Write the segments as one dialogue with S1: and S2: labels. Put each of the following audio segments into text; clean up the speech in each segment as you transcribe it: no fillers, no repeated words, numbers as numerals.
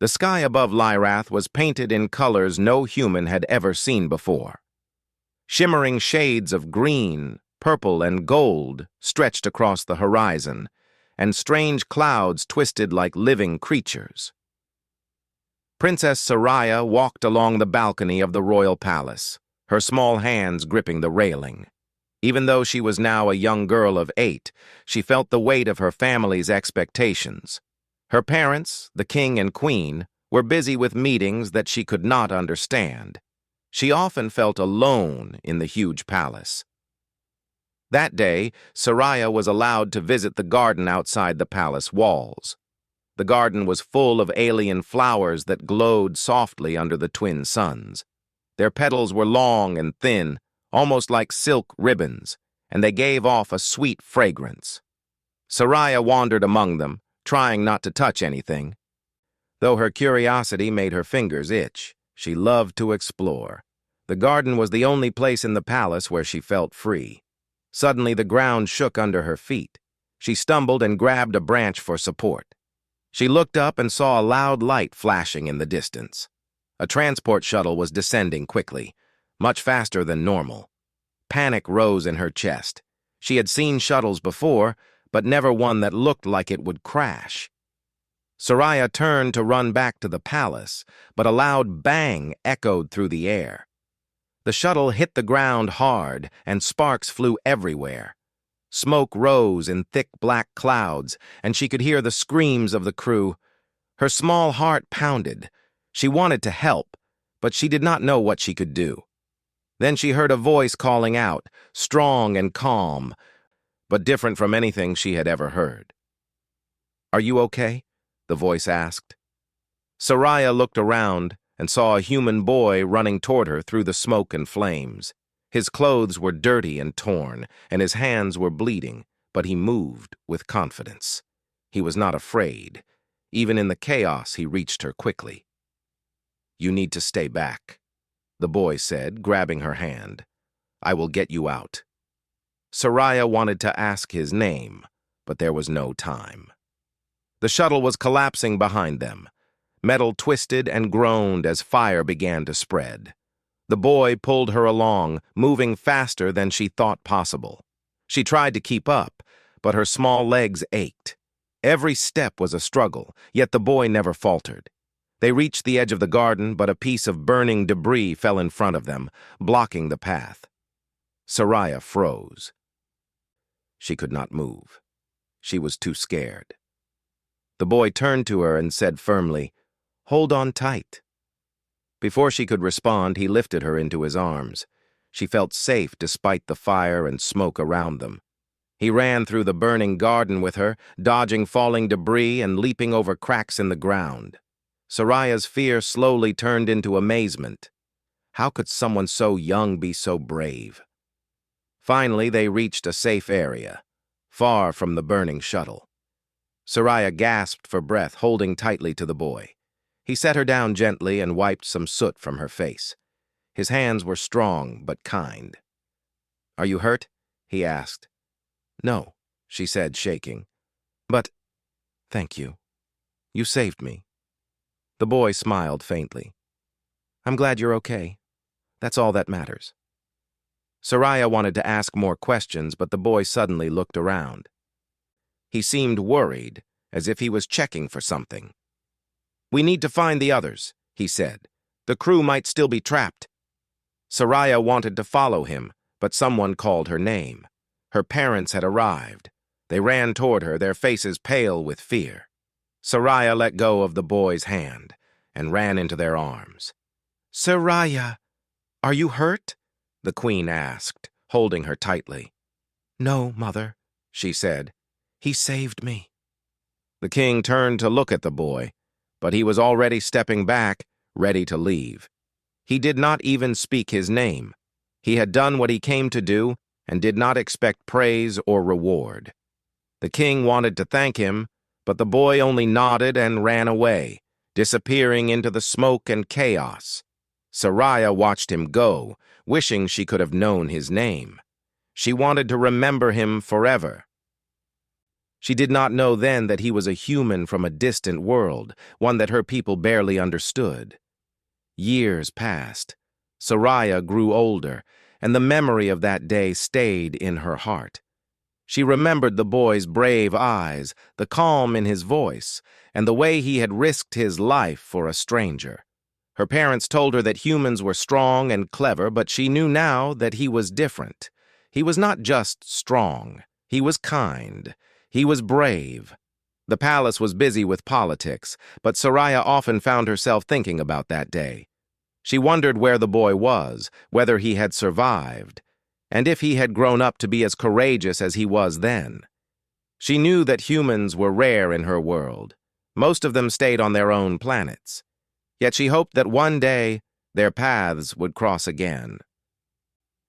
S1: The sky above Lyrath was painted in colors no human had ever seen before. Shimmering shades of green, purple, and gold stretched across the horizon, and strange clouds twisted like living creatures. Princess Soraya walked along the balcony of the royal palace, her small hands gripping the railing. Even though she was now a young girl of 8, she felt the weight of her family's expectations. Her parents, the king and queen, were busy with meetings that she could not understand. She often felt alone in the huge palace. That day, Soraya was allowed to visit the garden outside the palace walls. The garden was full of alien flowers that glowed softly under the twin suns. Their petals were long and thin, almost like silk ribbons, and they gave off a sweet fragrance. Soraya wandered among them, trying not to touch anything. Though her curiosity made her fingers itch, she loved to explore. The garden was the only place in the palace where she felt free. Suddenly the ground shook under her feet. She stumbled and grabbed a branch for support. She looked up and saw a loud light flashing in the distance. A transport shuttle was descending quickly, much faster than normal. Panic rose in her chest. She had seen shuttles before, but never one that looked like it would crash. Soraya turned to run back to the palace, but a loud bang echoed through the air. The shuttle hit the ground hard, and sparks flew everywhere. Smoke rose in thick black clouds, and she could hear the screams of the crew. Her small heart pounded. She wanted to help, but she did not know what she could do. Then she heard a voice calling out, strong and calm, but different from anything she had ever heard. "Are you okay?" the voice asked. Soraya looked around and saw a human boy running toward her through the smoke and flames. His clothes were dirty and torn, and his hands were bleeding, but he moved with confidence. He was not afraid. Even in the chaos, he reached her quickly. "You need to stay back," the boy said, grabbing her hand. "I will get you out." Soraya wanted to ask his name, but there was no time. The shuttle was collapsing behind them. Metal twisted and groaned as fire began to spread. The boy pulled her along, moving faster than she thought possible. She tried to keep up, but her small legs ached. Every step was a struggle, yet the boy never faltered. They reached the edge of the garden, but a piece of burning debris fell in front of them, blocking the path. Soraya froze. She could not move. She was too scared. The boy turned to her and said firmly, "Hold on tight." Before she could respond, he lifted her into his arms. She felt safe despite the fire and smoke around them. He ran through the burning garden with her, dodging falling debris and leaping over cracks in the ground. Soraya's fear slowly turned into amazement. How could someone so young be so brave? Finally, they reached a safe area, far from the burning shuttle. Soraya gasped for breath, holding tightly to the boy. He set her down gently and wiped some soot from her face. His hands were strong but kind. "Are you hurt?" he asked. "No," she said, shaking. "But, thank you. You saved me." The boy smiled faintly. "I'm glad you're okay. That's all that matters." Soraya wanted to ask more questions, but the boy suddenly looked around. He seemed worried, as if he was checking for something. "We need to find the others," he said. "The crew might still be trapped." Soraya wanted to follow him, but someone called her name. Her parents had arrived. They ran toward her, their faces pale with fear. Soraya let go of the boy's hand and ran into their arms. "Soraya, are you hurt?" the queen asked, holding her tightly. "No, mother," she said. "He saved me." The king turned to look at the boy, but he was already stepping back, ready to leave. He did not even speak his name. He had done what he came to do and did not expect praise or reward. The king wanted to thank him, but the boy only nodded and ran away, disappearing into the smoke and chaos. Soraya watched him go, wishing she could have known his name. She wanted to remember him forever. She did not know then that he was a human from a distant world, one that her people barely understood. Years passed. Soraya grew older, and the memory of that day stayed in her heart. She remembered the boy's brave eyes, the calm in his voice, and the way he had risked his life for a stranger. Her parents told her that humans were strong and clever, but she knew now that he was different. He was not just strong. He was kind. He was brave. The palace was busy with politics, but Soraya often found herself thinking about that day. She wondered where the boy was, whether he had survived, and if he had grown up to be as courageous as he was then. She knew that humans were rare in her world. Most of them stayed on their own planets. Yet she hoped that one day their paths would cross again.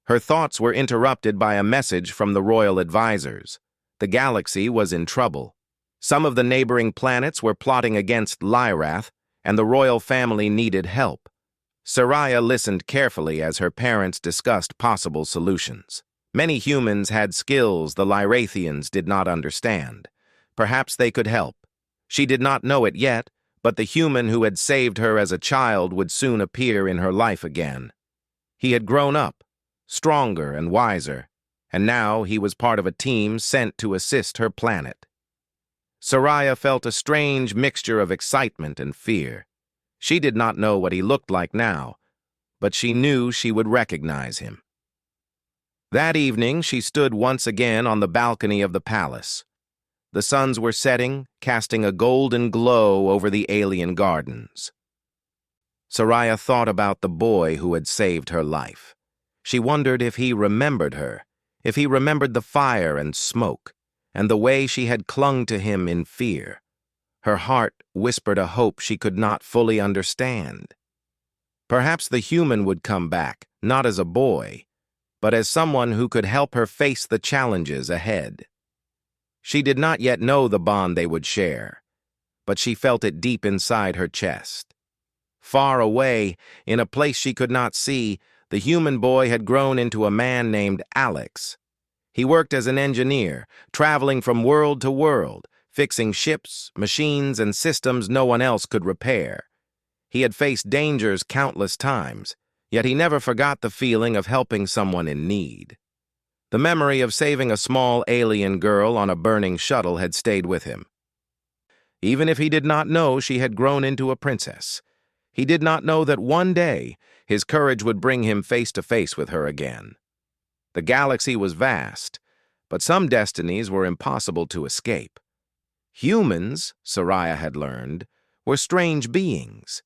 S1: Her thoughts were interrupted by a message from the royal advisors. The galaxy was in trouble. Some of the neighboring planets were plotting against Lyrath, and the royal family needed help. Soraya listened carefully as her parents discussed possible solutions. Many humans had skills the Lyrathians did not understand. Perhaps they could help. She did not know it yet, but the human who had saved her as a child would soon appear in her life again. He had grown up, stronger and wiser, and now he was part of a team sent to assist her planet. Soraya felt a strange mixture of excitement and fear. She did not know what he looked like now, but she knew she would recognize him. That evening, she stood once again on the balcony of the palace. The suns were setting, casting a golden glow over the alien gardens. Soraya thought about the boy who had saved her life. She wondered if he remembered her, if he remembered the fire and smoke, and the way she had clung to him in fear. Her heart whispered a hope she could not fully understand. Perhaps the human would come back, not as a boy, but as someone who could help her face the challenges ahead. She did not yet know the bond they would share, but she felt it deep inside her chest. Far away, in a place she could not see, the human boy had grown into a man named Alex. He worked as an engineer, traveling from world to world, fixing ships, machines, and systems no one else could repair. He had faced dangers countless times, yet he never forgot the feeling of helping someone in need. The memory of saving a small alien girl on a burning shuttle had stayed with him. Even if he did not know she had grown into a princess, he did not know that one day his courage would bring him face to face with her again. The galaxy was vast, but some destinies were impossible to escape. Humans, Soraya had learned, were strange beings.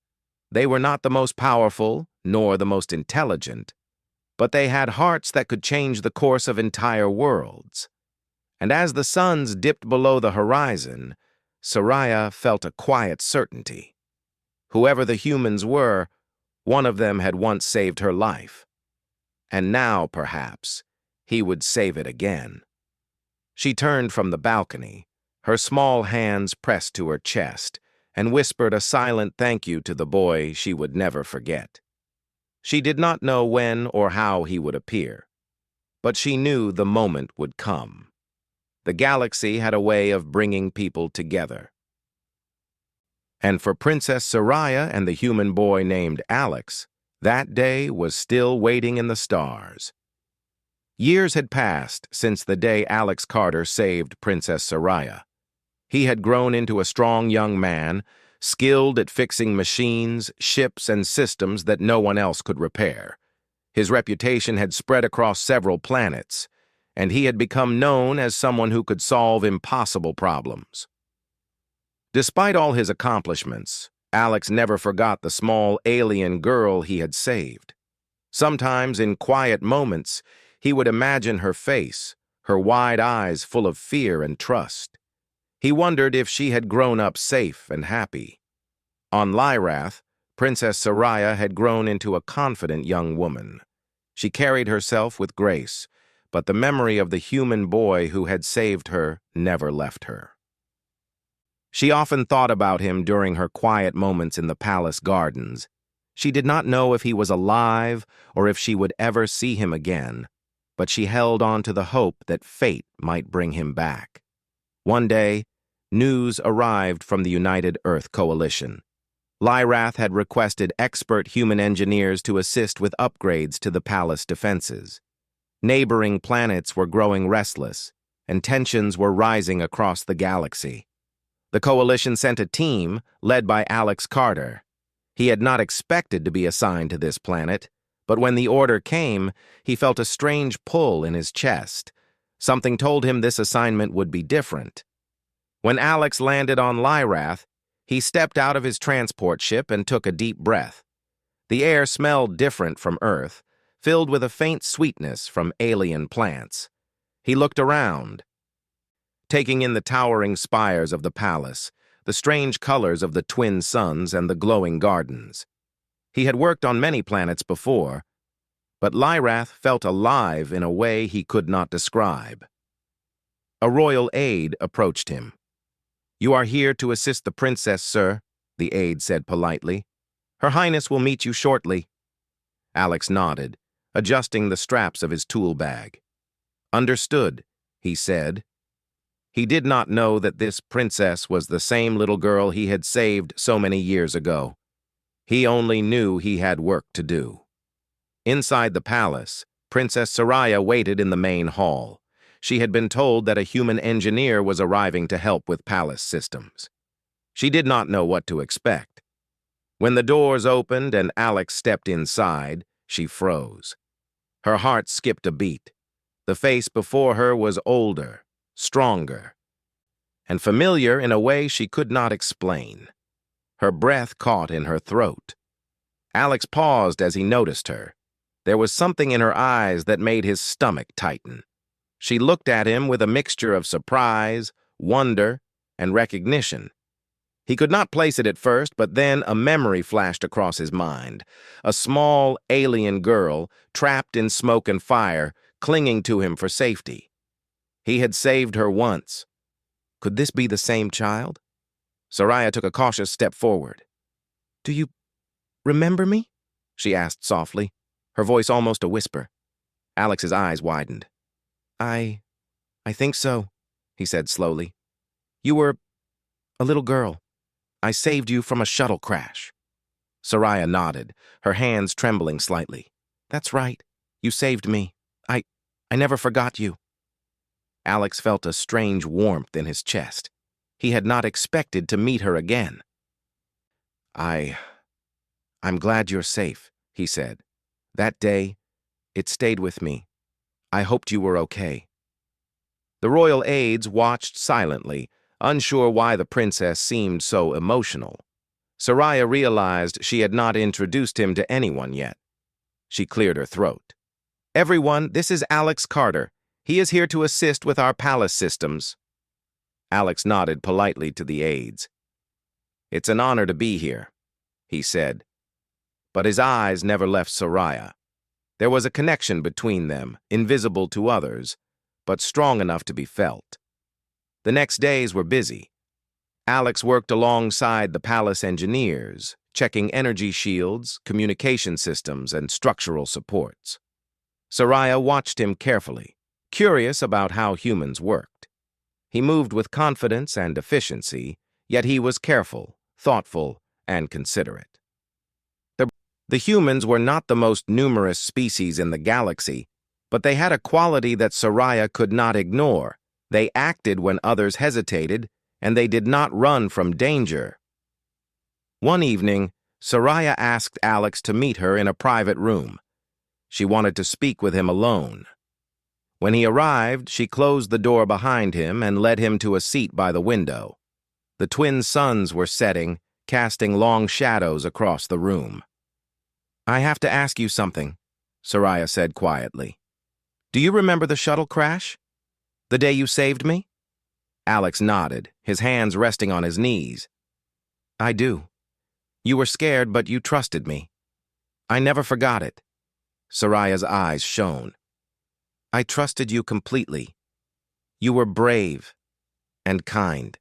S1: They were not the most powerful, nor the most intelligent, but they had hearts that could change the course of entire worlds. And as the suns dipped below the horizon, Soraya felt a quiet certainty. Whoever the humans were, one of them had once saved her life. And now, perhaps, he would save it again. She turned from the balcony, her small hands pressed to her chest, and whispered a silent thank you to the boy she would never forget. She did not know when or how he would appear, but she knew the moment would come. The galaxy had a way of bringing people together. And for Princess Soraya and the human boy named Alex, that day was still waiting in the stars. Years had passed since the day Alex Carter saved Princess Soraya. He had grown into a strong young man, skilled at fixing machines, ships, and systems that no one else could repair. His reputation had spread across several planets, and he had become known as someone who could solve impossible problems. Despite all his accomplishments, Alex never forgot the small alien girl he had saved. Sometimes, in quiet moments, he would imagine her face, her wide eyes full of fear and trust. He wondered if she had grown up safe and happy. On Lyrath, Princess Soraya had grown into a confident young woman. She carried herself with grace, but the memory of the human boy who had saved her never left her. She often thought about him during her quiet moments in the palace gardens. She did not know if he was alive or if she would ever see him again, but she held on to the hope that fate might bring him back. One day, news arrived from the United Earth Coalition. Lyrath had requested expert human engineers to assist with upgrades to the palace defenses. Neighboring planets were growing restless, and tensions were rising across the galaxy. The Coalition sent a team led by Alex Carter. He had not expected to be assigned to this planet, but when the order came, he felt a strange pull in his chest. Something told him this assignment would be different. When Alex landed on Lyrath, he stepped out of his transport ship and took a deep breath. The air smelled different from Earth, filled with a faint sweetness from alien plants. He looked around, taking in the towering spires of the palace, the strange colors of the twin suns, and the glowing gardens. He had worked on many planets before, but Lyrath felt alive in a way he could not describe. A royal aide approached him. "You are here to assist the princess, sir," the aide said politely. "Her Highness will meet you shortly." Alex nodded, adjusting the straps of his tool bag. "Understood," he said. He did not know that this princess was the same little girl he had saved so many years ago. He only knew he had work to do. Inside the palace, Princess Soraya waited in the main hall. She had been told that a human engineer was arriving to help with palace systems. She did not know what to expect. When the doors opened and Alex stepped inside, she froze. Her heart skipped a beat. The face before her was older, stronger, and familiar in a way she could not explain. Her breath caught in her throat. Alex paused as he noticed her. There was something in her eyes that made his stomach tighten. She looked at him with a mixture of surprise, wonder, and recognition. He could not place it at first, but then a memory flashed across his mind. A small, alien girl, trapped in smoke and fire, clinging to him for safety. He had saved her once. Could this be the same child? Soraya took a cautious step forward. "Do you remember me?" she asked softly, her voice almost a whisper. Alex's eyes widened. I think so," he said slowly. "You were a little girl. I saved you from a shuttle crash." Soraya nodded, her hands trembling slightly. "That's right. You saved me. I never forgot you." Alex felt a strange warmth in his chest. He had not expected to meet her again. I'm glad you're safe," he said. "That day, it stayed with me. I hoped you were okay." The royal aides watched silently, unsure why the princess seemed so emotional. Soraya realized she had not introduced him to anyone yet. She cleared her throat. "Everyone, this is Alex Carter. He is here to assist with our palace systems." Alex nodded politely to the aides. "It's an honor to be here," he said. But his eyes never left Soraya. There was a connection between them, invisible to others, but strong enough to be felt. The next days were busy. Alex worked alongside the palace engineers, checking energy shields, communication systems, and structural supports. Soraya watched him carefully, curious about how humans worked. He moved with confidence and efficiency, yet he was careful, thoughtful, and considerate. The humans were not the most numerous species in the galaxy, but they had a quality that Soraya could not ignore. They acted when others hesitated, and they did not run from danger. One evening, Soraya asked Alex to meet her in a private room. She wanted to speak with him alone. When he arrived, she closed the door behind him and led him to a seat by the window. The twin suns were setting, casting long shadows across the room. "I have to ask you something," Soraya said quietly. "Do you remember the shuttle crash? The day you saved me?" Alex nodded, his hands resting on his knees. "I do. You were scared, but you trusted me. I never forgot it." Soraya's eyes shone. "I trusted you completely. You were brave and kind.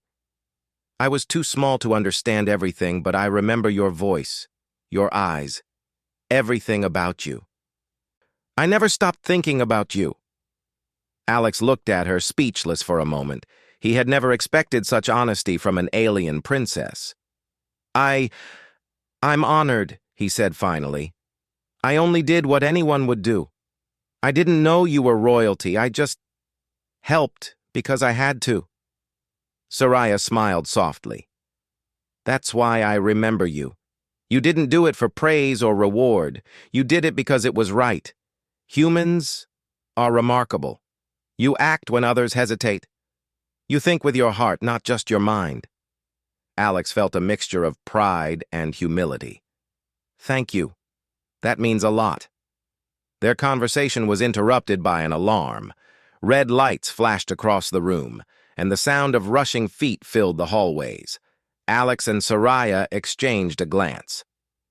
S1: I was too small to understand everything, but I remember your voice, your eyes, everything about you. I never stopped thinking about you." Alex looked at her, speechless for a moment. He had never expected such honesty from an alien princess. I'm honored, he said finally. I only did what anyone would do. I didn't know you were royalty. I just helped because I had to. Soraya smiled softly. That's why I remember you. You didn't do it for praise or reward. You did it because it was right. Humans are remarkable. You act when others hesitate. You think with your heart, not just your mind. Alex felt a mixture of pride and humility. Thank you. That means a lot. Their conversation was interrupted by an alarm. Red lights flashed across the room, and the sound of rushing feet filled the hallways. Alex and Soraya exchanged a glance.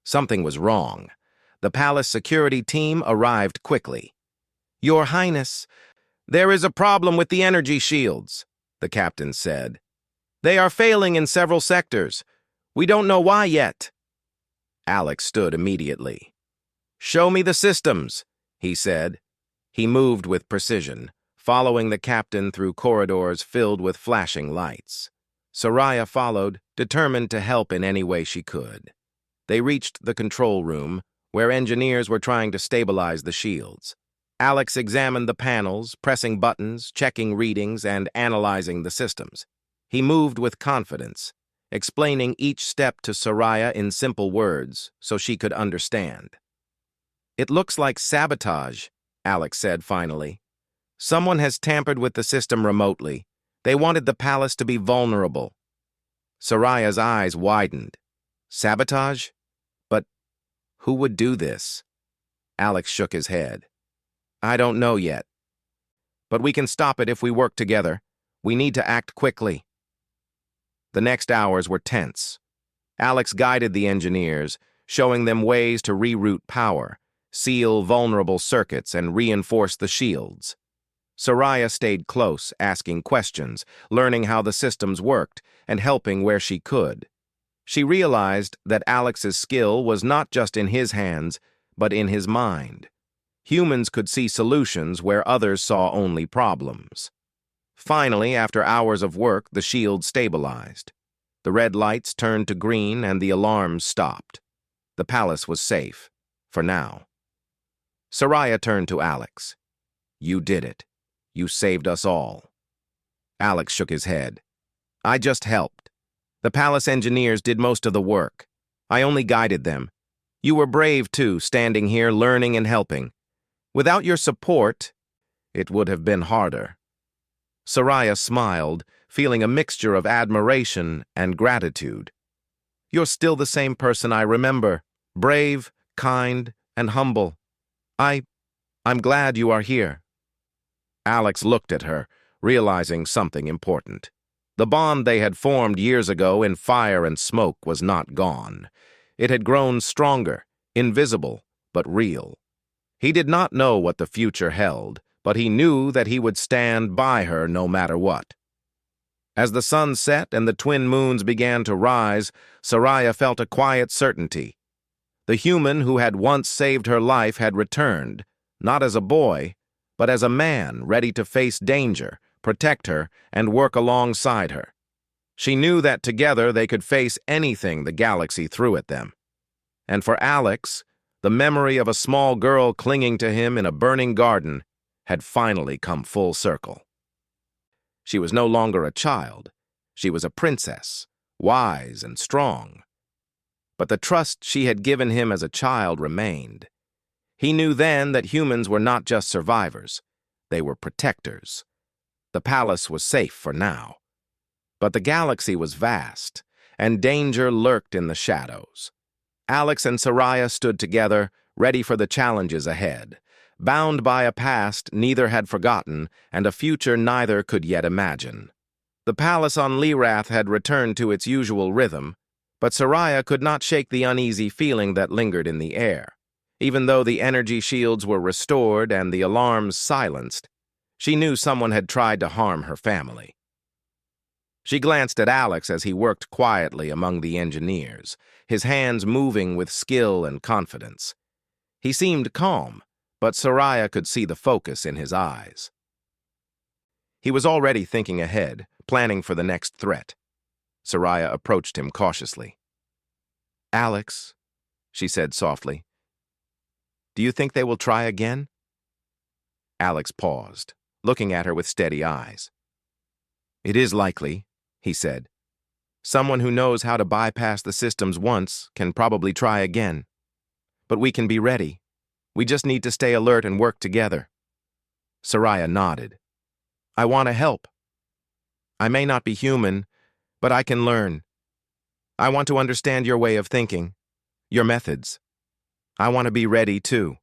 S1: Something was wrong. The palace security team arrived quickly. Your Highness, there is a problem with the energy shields, the captain said. They are failing in several sectors. We don't know why yet. Alex stood immediately. Show me the systems, he said. He moved with precision, following the captain through corridors filled with flashing lights. Soraya followed, determined to help in any way she could. They reached the control room, where engineers were trying to stabilize the shields. Alex examined the panels, pressing buttons, checking readings, and analyzing the systems. He moved with confidence, explaining each step to Soraya in simple words so she could understand. It looks like sabotage, Alex said finally. Someone has tampered with the system remotely. They wanted the palace to be vulnerable. Soraya's eyes widened. Sabotage? But who would do this? Alex shook his head. I don't know yet. But we can stop it if we work together. We need to act quickly. The next hours were tense. Alex guided the engineers, showing them ways to reroute power, seal vulnerable circuits, and reinforce the shields. Soraya stayed close, asking questions, learning how the systems worked, and helping where she could. She realized that Alex's skill was not just in his hands, but in his mind. Humans could see solutions where others saw only problems. Finally, after hours of work, the shield stabilized. The red lights turned to green and the alarms stopped. The palace was safe, for now. Soraya turned to Alex. You did it. You saved us all. Alex shook his head. I just helped. The palace engineers did most of the work. I only guided them. You were brave, too, standing here, learning and helping. Without your support, it would have been harder. Soraya smiled, feeling a mixture of admiration and gratitude. You're still the same person I remember, brave, kind, and humble. I'm glad you are here. Alex looked at her, realizing something important. The bond they had formed years ago in fire and smoke was not gone. It had grown stronger, invisible, but real. He did not know what the future held, but he knew that he would stand by her no matter what. As the sun set and the twin moons began to rise, Soraya felt a quiet certainty. The human who had once saved her life had returned, not as a boy, but as a man ready to face danger, protect her, and work alongside her. She knew that together they could face anything the galaxy threw at them. And for Alex, the memory of a small girl clinging to him in a burning garden had finally come full circle. She was no longer a child. She was a princess, wise and strong. But the trust she had given him as a child remained. He knew then that humans were not just survivors. They were protectors. The palace was safe for now. But the galaxy was vast, and danger lurked in the shadows. Alex and Soraya stood together, ready for the challenges ahead. Bound by a past neither had forgotten, and a future neither could yet imagine. The palace on Lirath had returned to its usual rhythm, but Soraya could not shake the uneasy feeling that lingered in the air. Even though the energy shields were restored and the alarms silenced, she knew someone had tried to harm her family. She glanced at Alex as he worked quietly among the engineers, his hands moving with skill and confidence. He seemed calm, but Soraya could see the focus in his eyes. He was already thinking ahead, planning for the next threat. Soraya approached him cautiously. "Alex," she said softly, "do you think they will try again?" Alex paused, looking at her with steady eyes. "It is likely," he said. "Someone who knows how to bypass the systems once can probably try again. But we can be ready. We just need to stay alert and work together." Soraya nodded. "I want to help. I may not be human, but I can learn. I want to understand your way of thinking, your methods. I want to be ready too."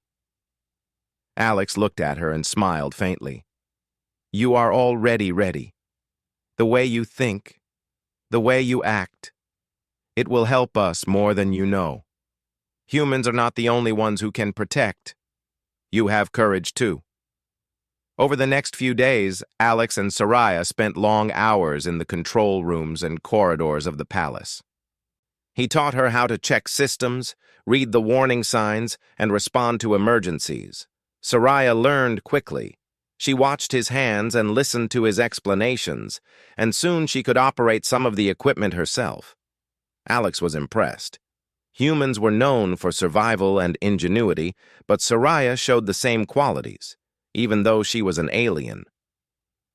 S1: Alex looked at her and smiled faintly. "You are already ready. The way you think, the way you act, it will help us more than you know. Humans are not the only ones who can protect. You have courage too." Over the next few days, Alex and Soraya spent long hours in the control rooms and corridors of the palace. He taught her how to check systems, read the warning signs, and respond to emergencies. Soraya learned quickly. She watched his hands and listened to his explanations, and soon she could operate some of the equipment herself. Alex was impressed. Humans were known for survival and ingenuity, but Soraya showed the same qualities, even though she was an alien.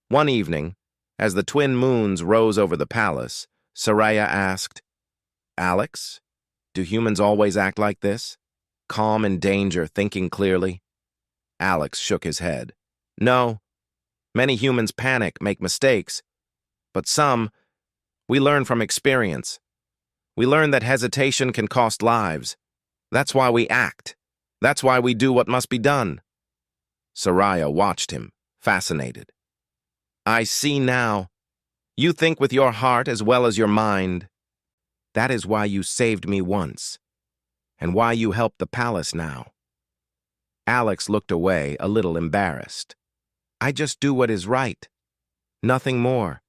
S1: One evening, as the twin moons rose over the palace, Soraya asked, "Alex, do humans always act like this? Calm in danger, thinking clearly?" Alex shook his head. "No. Many humans panic, make mistakes. But some, we learn from experience. We learn that hesitation can cost lives. That's why we act. That's why we do what must be done." Soraya watched him, fascinated. "I see now. You think with your heart as well as your mind. That is why you saved me once, and why you help the palace now." Alex looked away, a little embarrassed. "I just do what is right. Nothing more."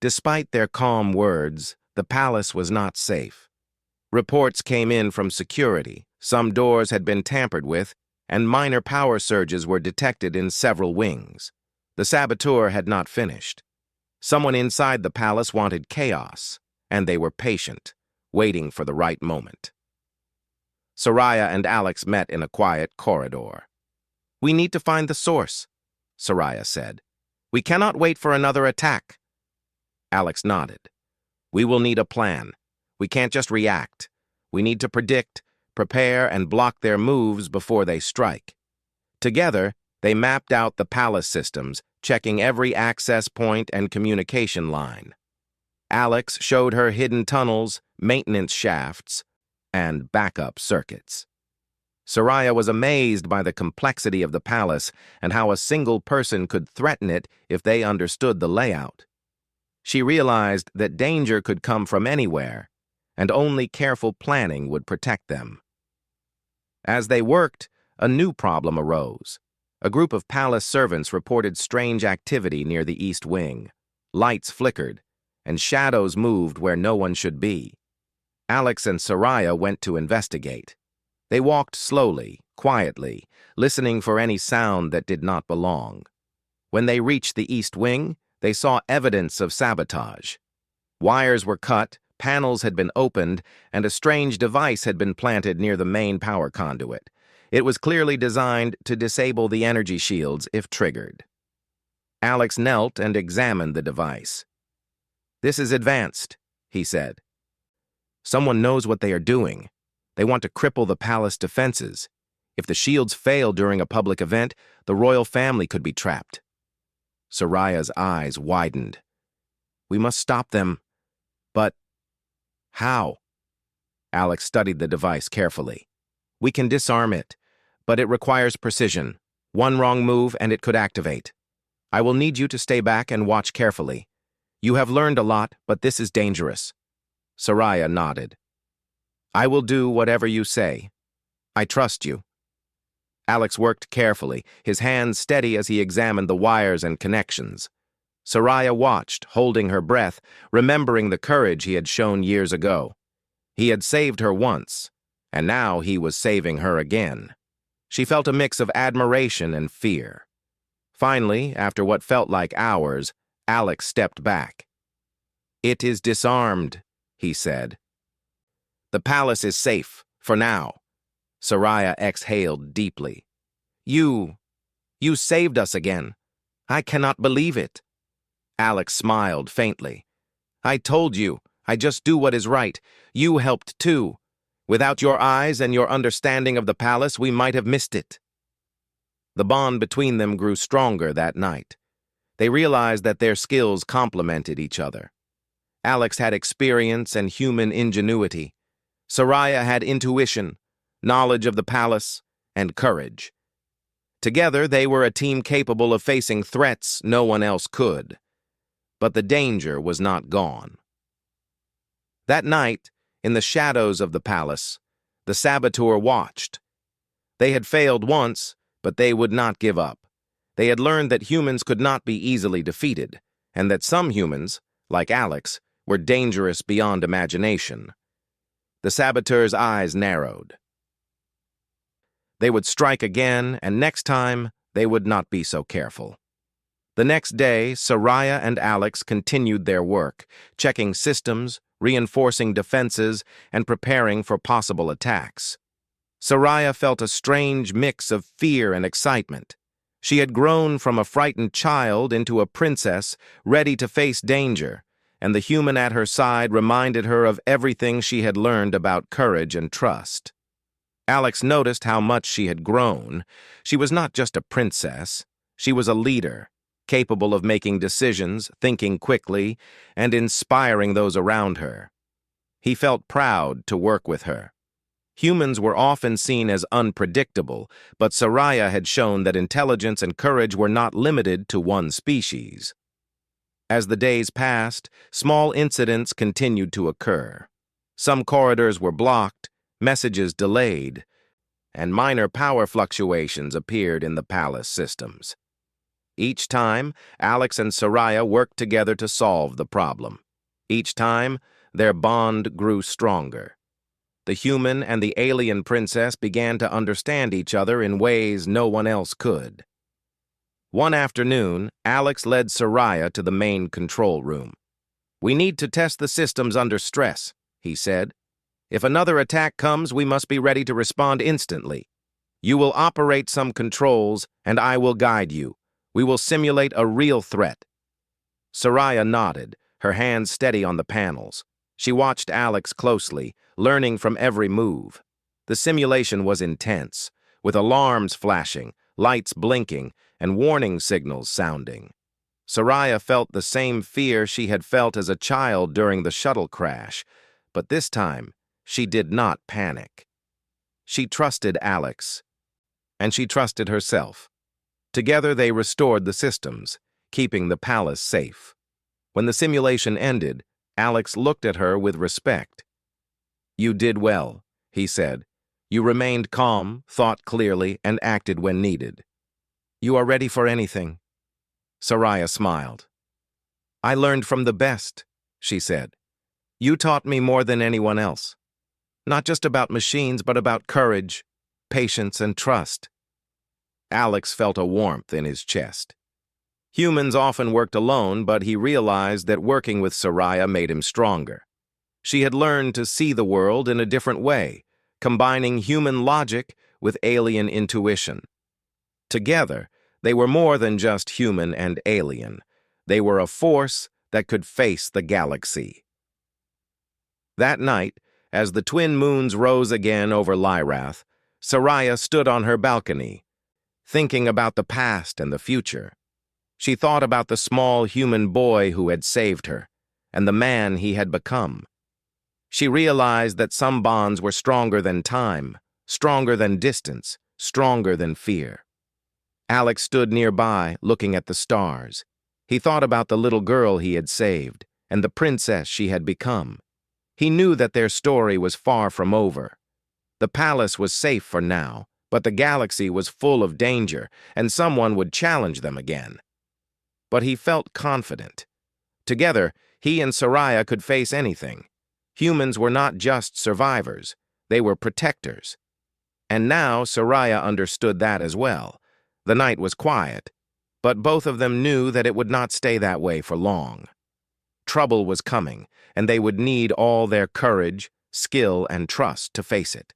S1: Despite their calm words, the palace was not safe. Reports came in from security. Some doors had been tampered with, and minor power surges were detected in several wings. The saboteur had not finished. Someone inside the palace wanted chaos, and they were patient, waiting for the right moment. Soraya and Alex met in a quiet corridor. "We need to find the source," Soraya said. "We cannot wait for another attack." Alex nodded. "We will need a plan. We can't just react. We need to predict, prepare, and block their moves before they strike." Together, they mapped out the palace systems, checking every access point and communication line. Alex showed her hidden tunnels, maintenance shafts, and backup circuits. Soraya was amazed by the complexity of the palace and how a single person could threaten it if they understood the layout. She realized that danger could come from anywhere, and only careful planning would protect them. As they worked, a new problem arose. A group of palace servants reported strange activity near the East Wing. Lights flickered, and shadows moved where no one should be. Alex and Soraya went to investigate. They walked slowly, quietly, listening for any sound that did not belong. When they reached the East Wing, they saw evidence of sabotage. Wires were cut, panels had been opened, and a strange device had been planted near the main power conduit. It was clearly designed to disable the energy shields if triggered. Alex knelt and examined the device. "This is advanced," he said. "Someone knows what they are doing. They want to cripple the palace defenses. If the shields fail during a public event, the royal family could be trapped." Soraya's eyes widened. "We must stop them. But how?" Alex studied the device carefully. "We can disarm it, but it requires precision. One wrong move and it could activate. I will need you to stay back and watch carefully. You have learned a lot, but this is dangerous." Soraya nodded. "I will do whatever you say. I trust you." Alex worked carefully, his hands steady as he examined the wires and connections. Soraya watched, holding her breath, remembering the courage he had shown years ago. He had saved her once, and now he was saving her again. She felt a mix of admiration and fear. Finally, after what felt like hours, Alex stepped back. "It is disarmed," he said. "The palace is safe, for now." Soraya exhaled deeply. You saved us again. I cannot believe it." Alex smiled faintly. "I told you, I just do what is right. You helped too. Without your eyes and your understanding of the palace, we might have missed it." The bond between them grew stronger that night. They realized that their skills complemented each other. Alex had experience and human ingenuity. Soraya had intuition, knowledge of the palace, and courage. Together, they were a team capable of facing threats no one else could. But the danger was not gone. That night, in the shadows of the palace, the saboteur watched. They had failed once, but they would not give up. They had learned that humans could not be easily defeated, and that some humans, like Alex, were dangerous beyond imagination. The saboteur's eyes narrowed. They would strike again, and next time, they would not be so careful. The next day, Soraya and Alex continued their work, checking systems, reinforcing defenses, and preparing for possible attacks. Soraya felt a strange mix of fear and excitement. She had grown from a frightened child into a princess ready to face danger, and the human at her side reminded her of everything she had learned about courage and trust. Alex noticed how much she had grown. She was not just a princess. She was a leader, capable of making decisions, thinking quickly, and inspiring those around her. He felt proud to work with her. Humans were often seen as unpredictable, but Soraya had shown that intelligence and courage were not limited to one species. As the days passed, small incidents continued to occur. Some corridors were blocked, messages delayed, and minor power fluctuations appeared in the palace systems. Each time, Alex and Soraya worked together to solve the problem. Each time, their bond grew stronger. The human and the alien princess began to understand each other in ways no one else could. One afternoon, Alex led Soraya to the main control room. "We need to test the systems under stress," he said. "If another attack comes, we must be ready to respond instantly. You will operate some controls, and I will guide you. We will simulate a real threat." Soraya nodded, her hands steady on the panels. She watched Alex closely, learning from every move. The simulation was intense, with alarms flashing, lights blinking, and warning signals sounding. Soraya felt the same fear she had felt as a child during the shuttle crash, but this time, she did not panic. She trusted Alex, and she trusted herself. Together they restored the systems, keeping the palace safe. When the simulation ended, Alex looked at her with respect. "You did well," he said. "You remained calm, thought clearly, and acted when needed. You are ready for anything." Soraya smiled. "I learned from the best," she said. "You taught me more than anyone else. Not just about machines, but about courage, patience, and trust." Alex felt a warmth in his chest. Humans often worked alone, but he realized that working with Soraya made him stronger. She had learned to see the world in a different way, combining human logic with alien intuition. Together, they were more than just human and alien. They were a force that could face the galaxy. That night, as the twin moons rose again over Lyrath, Soraya stood on her balcony, thinking about the past and the future. She thought about the small human boy who had saved her, and the man he had become. She realized that some bonds were stronger than time, stronger than distance, stronger than fear. Alex stood nearby, looking at the stars. He thought about the little girl he had saved, and the princess she had become. He knew that their story was far from over. The palace was safe for now, but the galaxy was full of danger, and someone would challenge them again. But he felt confident. Together, he and Soraya could face anything. Humans were not just survivors, they were protectors. And now Soraya understood that as well. The night was quiet, But both of them knew that it would not stay that way for long. Trouble was coming, and they would need all their courage, skill, and trust to face it.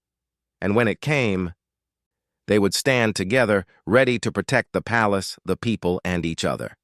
S1: And when it came, they would stand together, ready to protect the palace, the people, and each other.